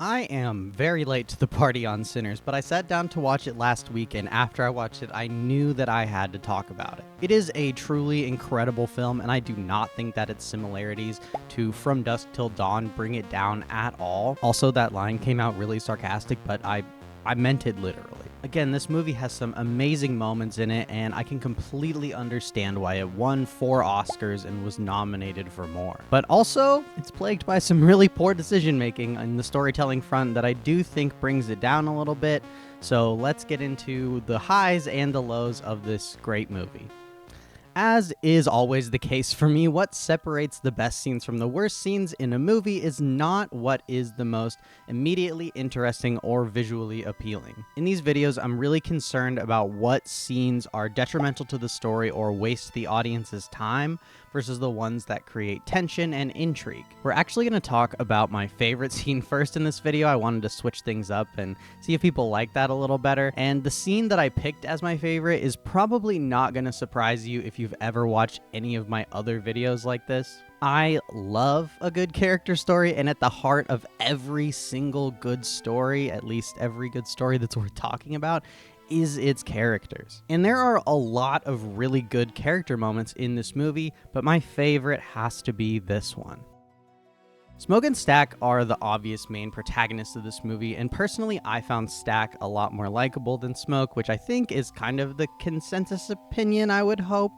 I am very late to the party on Sinners, but I sat down to watch it last week, and after I watched it, I knew that I had to talk about it. It is a truly incredible film, and I do not think that its similarities to From Dusk Till Dawn bring it down at all. Also, that line came out really sarcastic, but I meant it literally. Again, this movie has some amazing moments in it, and I can completely understand why it won 4 Oscars and was nominated for more. But also, it's plagued by some really poor decision-making on the storytelling front that I do think brings it down a little bit. So let's get into the highs and the lows of this great movie. As is always the case for me, what separates the best scenes from the worst scenes in a movie is not what is the most immediately interesting or visually appealing. In these videos, I'm really concerned about what scenes are detrimental to the story or waste the audience's time versus the ones that create tension and intrigue. We're actually going to talk about my favorite scene first in this video. I wanted to switch things up and see if people like that a little better. And the scene that I picked as my favorite is probably not going to surprise you if you've ever watched any of my other videos like this. I love a good character story, and at the heart of every single good story, at least every good story that's worth talking about, is its characters. And there are a lot of really good character moments in this movie, but my favorite has to be this one. Smoke and Stack are the obvious main protagonists of this movie, and personally I found Stack a lot more likable than Smoke, which I think is kind of the consensus opinion, I would hope.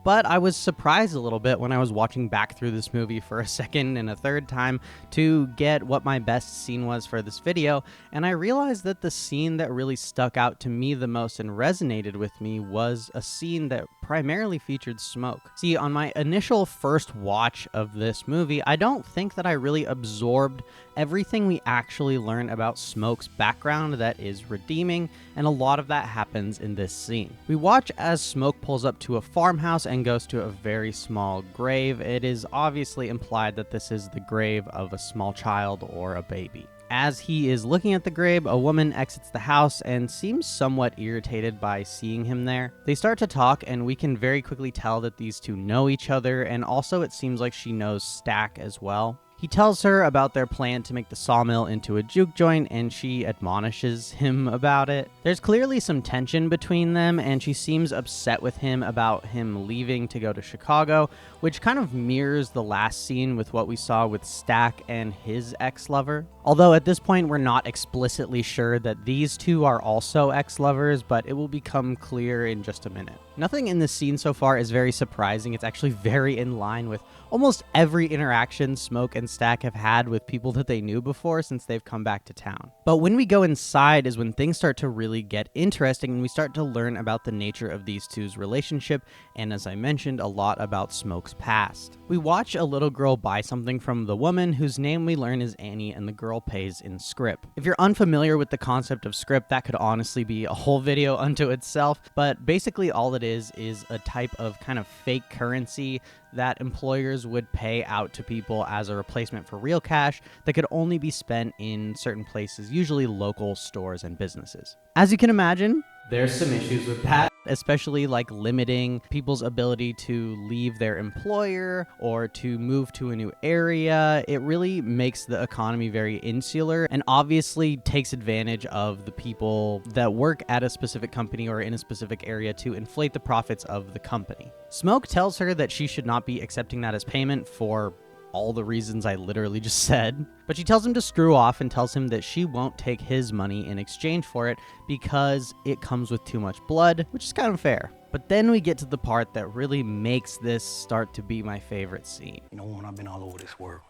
But I was surprised a little bit when I was watching back through this movie for a second and a third time to get what my best scene was for this video, and I realized that the scene that really stuck out to me the most and resonated with me was a scene that primarily featured Smoke. See, on my initial first watch of this movie, I don't think that I really absorbed everything we actually learn about Smoke's background that is redeeming, and a lot of that happens in this scene. We watch as Smoke pulls up to a farmhouse and goes to a very small grave. It is obviously implied that this is the grave of a small child or a baby. As he is looking at the grave, a woman exits the house and seems somewhat irritated by seeing him there. They start to talk, and we can very quickly tell that these two know each other, and also it seems like she knows Stack as well. He tells her about their plan to make the sawmill into a juke joint, and she admonishes him about it. There's clearly some tension between them, and she seems upset with him about him leaving to go to Chicago, which kind of mirrors the last scene with what we saw with Stack and his ex-lover. Although at this point we're not explicitly sure that these two are also ex-lovers, but it will become clear in just a minute. Nothing in this scene so far is very surprising. It's actually very in line with almost every interaction Smoke and Stack have had with people that they knew before since they've come back to town. But when we go inside is when things start to really get interesting, and we start to learn about the nature of these two's relationship, and as I mentioned, a lot about Smoke's past. We watch a little girl buy something from the woman, whose name we learn is Annie, and the girl pays in scrip. If you're unfamiliar with the concept of scrip, that could honestly be a whole video unto itself, but basically all it is a type of kind of fake currency that employers would pay out to people as a replacement for real cash that could only be spent in certain places, usually local stores and businesses. As you can imagine, there's some issues with that, especially like limiting people's ability to leave their employer or to move to a new area. It really makes the economy very insular and obviously takes advantage of the people that work at a specific company or in a specific area to inflate the profits of the company. Smoke tells her that she should not be accepting that as payment for all the reasons I literally just said, but she tells him to screw off and tells him that she won't take his money in exchange for it because it comes with too much blood, which is kind of fair. But then we get to the part that really makes this start to be my favorite scene. You know, when I've been all over this world,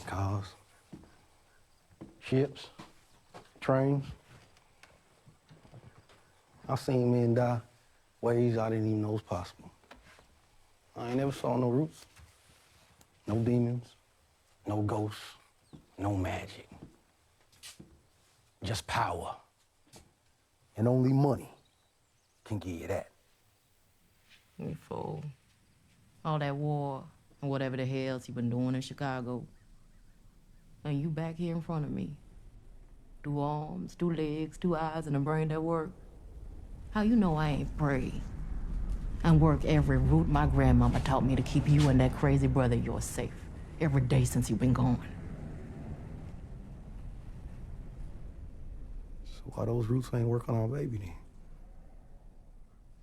cars, ships, trains, I've seen men die ways I didn't even know was possible. I ain't never saw no roots. No demons, no ghosts, no magic. Just power. And only money can give you that. You fool. All that war and whatever the hell he been doing in Chicago. And you back here in front of me. 2 arms, 2 legs, 2 eyes, and a brain that work. How you know I ain't prayed? And work every route my grandmama taught me to keep you and that crazy brother of yours safe. every day since you've been gone. So why those roots ain't work on our baby then?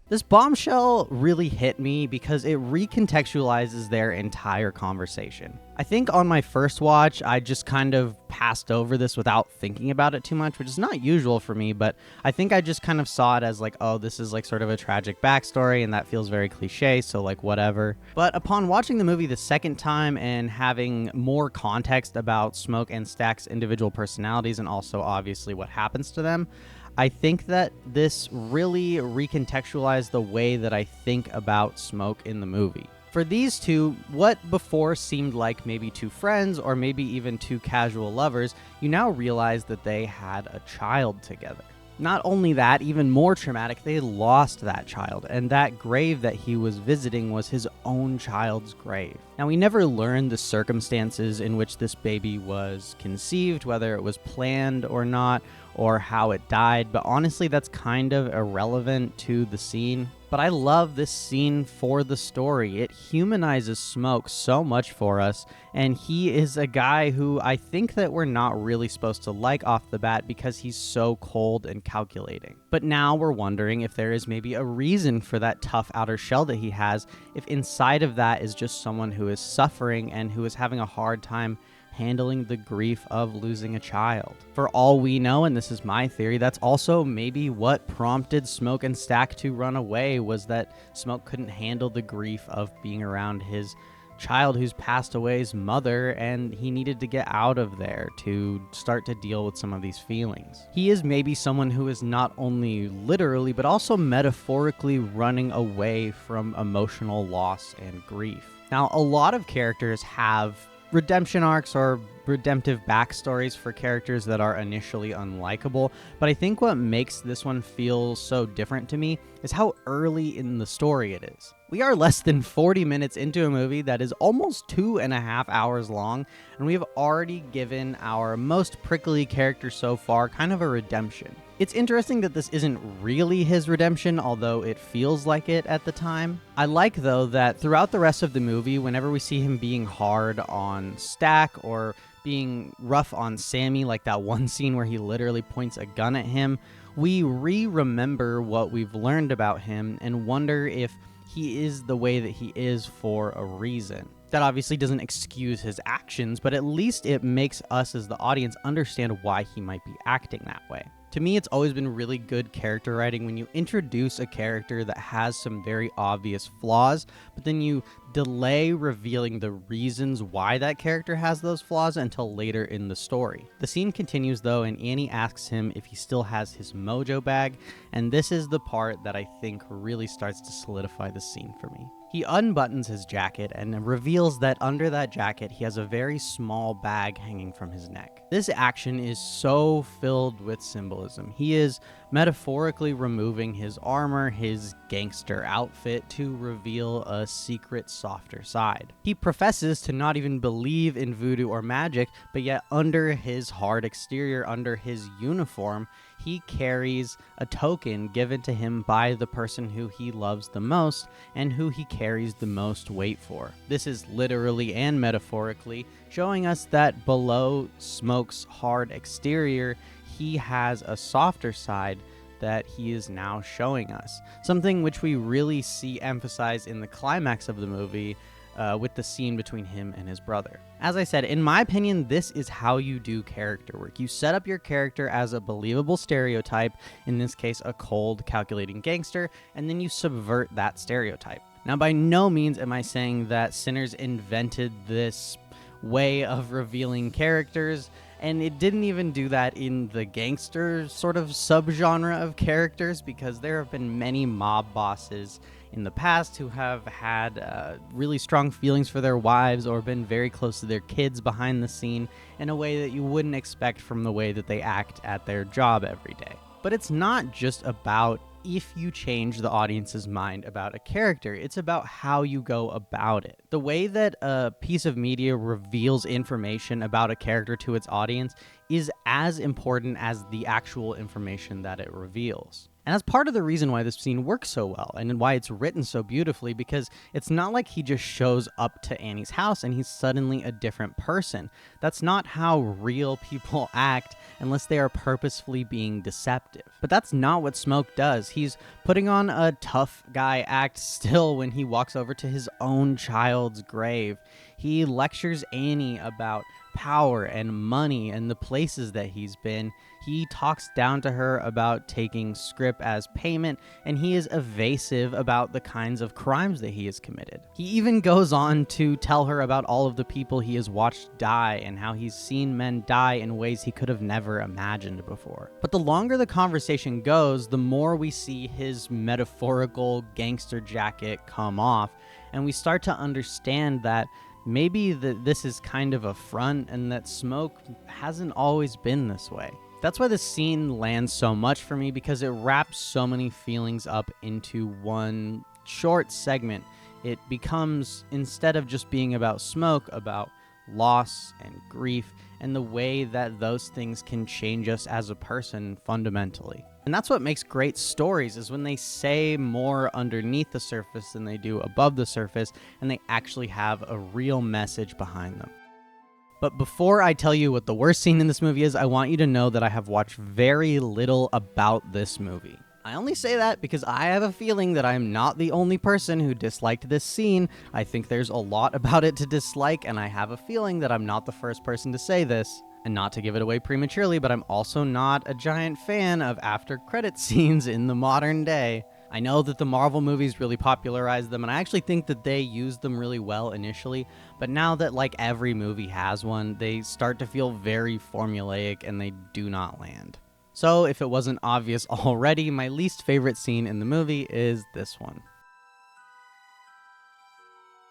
This bombshell really hit me because it recontextualizes their entire conversation. I think on my first watch, I just kind of passed over this without thinking about it too much, which is not usual for me, but I think I just kind of saw it as like, oh, this is like sort of a tragic backstory, and that feels very cliche, so like whatever. But upon watching the movie the second time and having more context about Smoke and Stack's individual personalities and also obviously what happens to them, I think that this really recontextualized the way that I think about Smoke in the movie. For these two, what before seemed like maybe two friends or maybe even two casual lovers, you now realize that they had a child together. Not only that, even more traumatic, they lost that child, and that grave that he was visiting was his own child's grave. Now, we never learned the circumstances in which this baby was conceived, whether it was planned or not, or how it died, but honestly, that's kind of irrelevant to the scene. But I love this scene for the story. It humanizes Smoke so much for us, and he is a guy who I think that we're not really supposed to like off the bat because he's so cold and calculating. But now we're wondering if there is maybe a reason for that tough outer shell that he has, if inside of that is just someone who is suffering and who is having a hard time handling the grief of losing a child. For all we know, and this is my theory, that's also maybe what prompted Smoke and Stack to run away, was that Smoke couldn't handle the grief of being around his child who's passed away's mother, and he needed to get out of there to start to deal with some of these feelings. He is maybe someone who is not only literally but also metaphorically running away from emotional loss and grief. Now, a lot of characters have redemption arcs or redemptive backstories for characters that are initially unlikable, but I think what makes this one feel so different to me is how early in the story it is. We are less than 40 minutes into a movie that is almost 2.5 hours long, and we have already given our most prickly character so far kind of a redemption. It's interesting that this isn't really his redemption, although it feels like it at the time. I like, though, that throughout the rest of the movie, whenever we see him being hard on Stack or being rough on Sammy, like that one scene where he literally points a gun at him, we remember what we've learned about him and wonder if he is the way that he is for a reason. That obviously doesn't excuse his actions, but at least it makes us as the audience understand why he might be acting that way. To me, it's always been really good character writing when you introduce a character that has some very obvious flaws, but then you delay revealing the reasons why that character has those flaws until later in the story. The scene continues though, and Annie asks him if he still has his mojo bag, and this is the part that I think really starts to solidify the scene for me. He unbuttons his jacket and reveals that under that jacket he has a very small bag hanging from his neck. This action is so filled with symbolism. He is metaphorically removing his armor, his gangster outfit, to reveal a secret, softer side. He professes to not even believe in voodoo or magic, but yet under his hard exterior, under his uniform, he carries a token given to him by the person who he loves the most and who he carries the most weight for. This is literally and metaphorically showing us that below Smoke's hard exterior, he has a softer side that he is now showing us. Something which we really see emphasized in the climax of the movie with the scene between him and his brother. As I said, in my opinion, this is how you do character work. You set up your character as a believable stereotype, in this case, a cold, calculating gangster, and then you subvert that stereotype. Now, by no means am I saying that Sinners invented this way of revealing characters, and it didn't even do that in the gangster sort of subgenre of characters, because there have been many mob bosses in the past who have had really strong feelings for their wives or been very close to their kids behind the scene in a way that you wouldn't expect from the way that they act at their job every day. But it's not just about if you change the audience's mind about a character, it's about how you go about it. The way that a piece of media reveals information about a character to its audience is as important as the actual information that it reveals. And that's part of the reason why this scene works so well and why it's written so beautifully, because it's not like he just shows up to Annie's house and he's suddenly a different person. That's not how real people act unless they are purposefully being deceptive. But that's not what Smoke does. He's putting on a tough guy act still when he walks over to his own child's grave. He lectures Annie about power and money and the places that he's been. He talks down to her about taking scrip as payment, and he is evasive about the kinds of crimes that he has committed. He even goes on to tell her about all of the people he has watched die and how he's seen men die in ways he could have never imagined before. But the longer the conversation goes, the more we see his metaphorical gangster jacket come off, and we start to understand that maybe this is kind of a front and that Smoke hasn't always been this way. That's why this scene lands so much for me, because it wraps so many feelings up into one short segment. It becomes, instead of just being about Smoke, about loss and grief and the way that those things can change us as a person fundamentally. And that's what makes great stories, is when they say more underneath the surface than they do above the surface, and they actually have a real message behind them. But before I tell you what the worst scene in this movie is, I want you to know that I have watched very little about this movie. I only say that because I have a feeling that I'm not the only person who disliked this scene. I think there's a lot about it to dislike, and I have a feeling that I'm not the first person to say this. And not to give it away prematurely, but I'm also not a giant fan of after-credit scenes in the modern day. I know that the Marvel movies really popularized them, and I actually think that they used them really well initially, but now that like every movie has one, they start to feel very formulaic and they do not land. So if it wasn't obvious already, my least favorite scene in the movie is this one.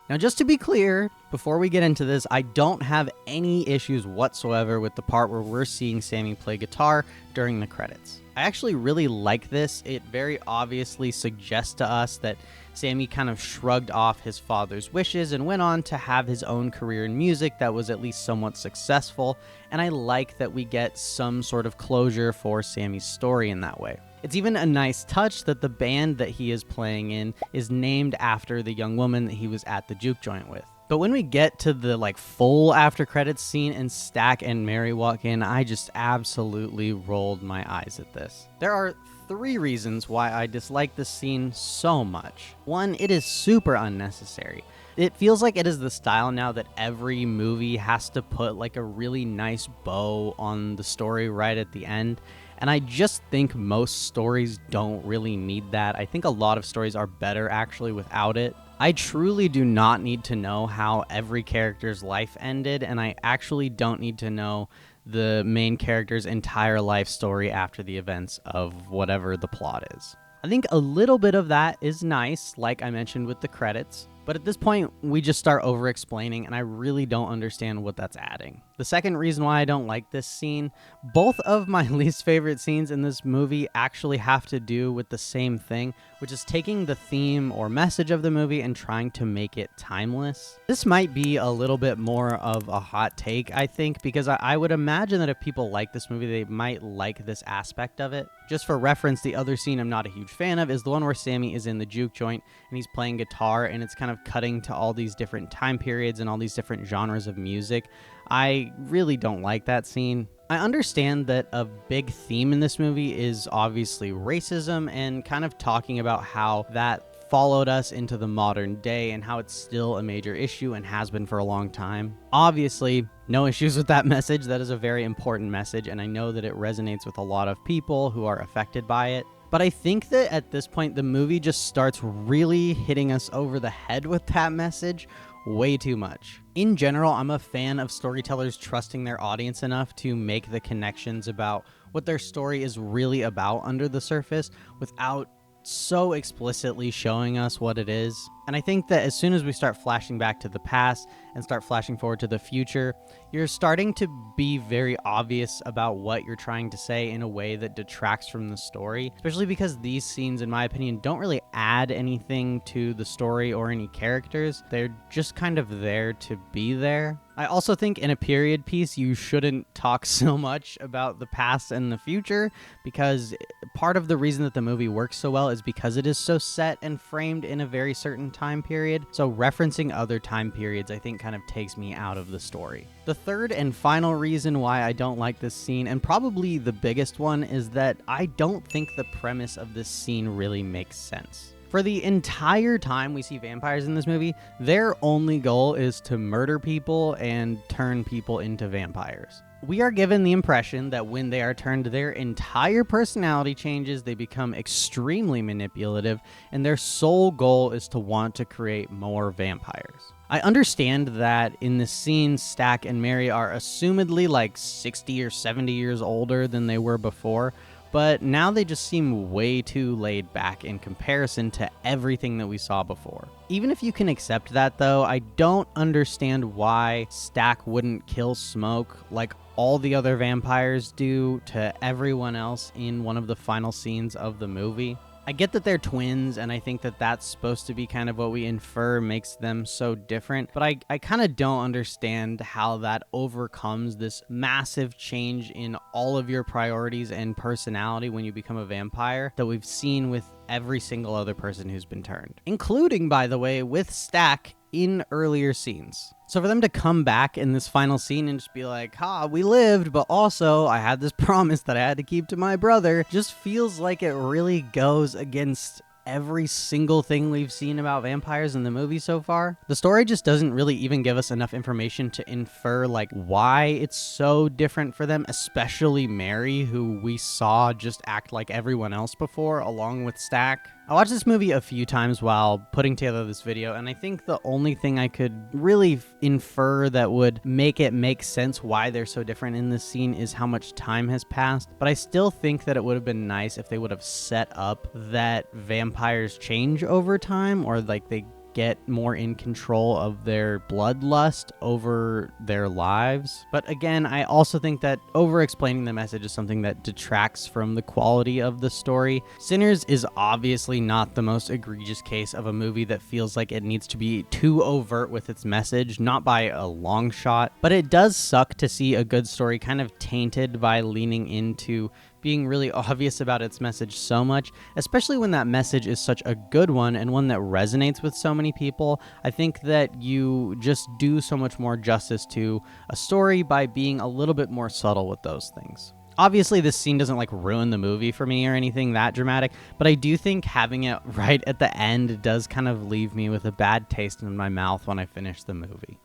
Now, just to be clear, before we get into this, I don't have any issues whatsoever with the part where we're seeing Sammy play guitar during the credits. I actually really like this. It very obviously suggests to us that Sammy kind of shrugged off his father's wishes and went on to have his own career in music that was at least somewhat successful, and I like that we get some sort of closure for Sammy's story in that way. It's even a nice touch that the band that he is playing in is named after the young woman that he was at the juke joint with. But when we get to the full after credits scene and Stack and Mary walk in, I just absolutely rolled my eyes at this. There are 3 reasons why I dislike this scene so much. 1, it is super unnecessary. It feels like it is the style now that every movie has to put a really nice bow on the story right at the end. And I just think most stories don't really need that. I think a lot of stories are better actually without it. I truly do not need to know how every character's life ended, and I actually don't need to know the main character's entire life story after the events of whatever the plot is. I think a little bit of that is nice, like I mentioned with the credits, but at this point, we just start over-explaining, and I really don't understand what that's adding. The second reason why I don't like this scene, both of my least favorite scenes in this movie actually have to do with the same thing, which is taking the theme or message of the movie and trying to make it timeless. This might be a little bit more of a hot take, I think, because I would imagine that if people like this movie, they might like this aspect of it. Just for reference, the other scene I'm not a huge fan of is the one where Sammy is in the juke joint and he's playing guitar, and it's kind of cutting to all these different time periods and all these different genres of music. I really don't like that scene. I understand that a big theme in this movie is obviously racism and kind of talking about how that followed us into the modern day and how it's still a major issue and has been for a long time. Obviously, no issues with that message. That is a very important message, and I know that it resonates with a lot of people who are affected by it. But I think that at this point, the movie just starts really hitting us over the head with that message way too much. In general, I'm a fan of storytellers trusting their audience enough to make the connections about what their story is really about under the surface without so explicitly showing us what it is. And I think that as soon as we start flashing back to the past and start flashing forward to the future, you're starting to be very obvious about what you're trying to say in a way that detracts from the story, especially because these scenes, in my opinion, don't really add anything to the story or any characters. They're just kind of there to be there. I also think in a period piece, you shouldn't talk so much about the past and the future, because part of the reason that the movie works so well is because it is so set and framed in a very certain time period. So referencing other time periods, I think, kind of takes me out of the story. The third and final reason why I don't like this scene, and probably the biggest one, is that I don't think the premise of this scene really makes sense. For the entire time we see vampires in this movie, their only goal is to murder people and turn people into vampires. We are given the impression that when they are turned, their entire personality changes, they become extremely manipulative, and their sole goal is to want to create more vampires. I understand that in this scene, Stack and Mary are assumedly like 60 or 70 years older than they were before, but now they just seem way too laid back in comparison to everything that we saw before. Even if you can accept that, though, I don't understand why Stack wouldn't kill Smoke like all the other vampires do to everyone else in one of the final scenes of the movie. I get that they're twins, and I think that that's supposed to be kind of what we infer makes them so different, but I kind of don't understand how that overcomes this massive change in all of your priorities and personality when you become a vampire that we've seen with every single other person who's been turned, including, by the way, with Stack in earlier scenes. So for them to come back in this final scene and just be like, we lived, but also I had this promise that I had to keep to my brother, just feels like it really goes against every single thing we've seen about vampires in the movie so far. The story just doesn't really even give us enough information to infer like why it's so different for them, especially Mary, who we saw just act like everyone else before, along with Stack. I watched this movie a few times while putting together this video, and I think the only thing I could really infer that would make it make sense why they're so different in this scene is how much time has passed. But I still think that it would have been nice if they would have set up that vampires change over time, or like they get more in control of their bloodlust over their lives. But again, I also think that over-explaining the message is something that detracts from the quality of the story. Sinners is obviously not the most egregious case of a movie that feels like it needs to be too overt with its message, not by a long shot, but it does suck to see a good story kind of tainted by leaning into being really obvious about its message so much, especially when that message is such a good one and one that resonates with so many people. I think that you just do so much more justice to a story by being a little bit more subtle with those things. Obviously, this scene doesn't like ruin the movie for me or anything that dramatic, but I do think having it right at the end does kind of leave me with a bad taste in my mouth when I finish the movie.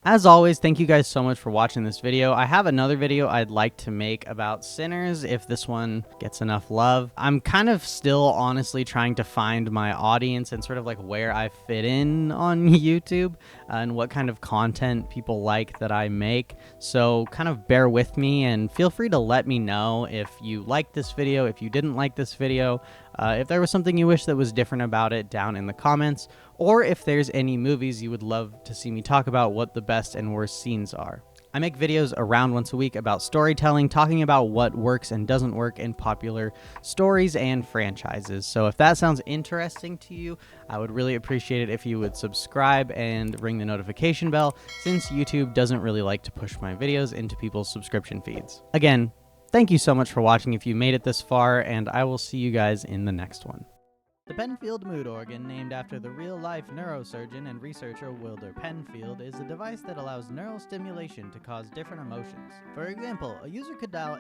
As always, thank you guys so much for watching this video. I have another video I'd like to make about Sinners if this one gets enough love. I'm kind of still honestly trying to find my audience and sort of like where I fit in on YouTube and what kind of content people like that I make. So kind of bear with me and feel free to let me know if you liked this video, if you didn't like this video, if there was something you wish that was different about it down in the comments, or if there's any movies you would love to see me talk about what the best and worst scenes are. I make videos around once a week about storytelling, talking about what works and doesn't work in popular stories and franchises. So if that sounds interesting to you, I would really appreciate it if you would subscribe and ring the notification bell, since YouTube doesn't really like to push my videos into people's subscription feeds. Again, thank you so much for watching if you made it this far, and I will see you guys in the next one. The Penfield Mood Organ, named after the real-life neurosurgeon and researcher Wilder Penfield, is a device that allows neural stimulation to cause different emotions. For example, a user could dial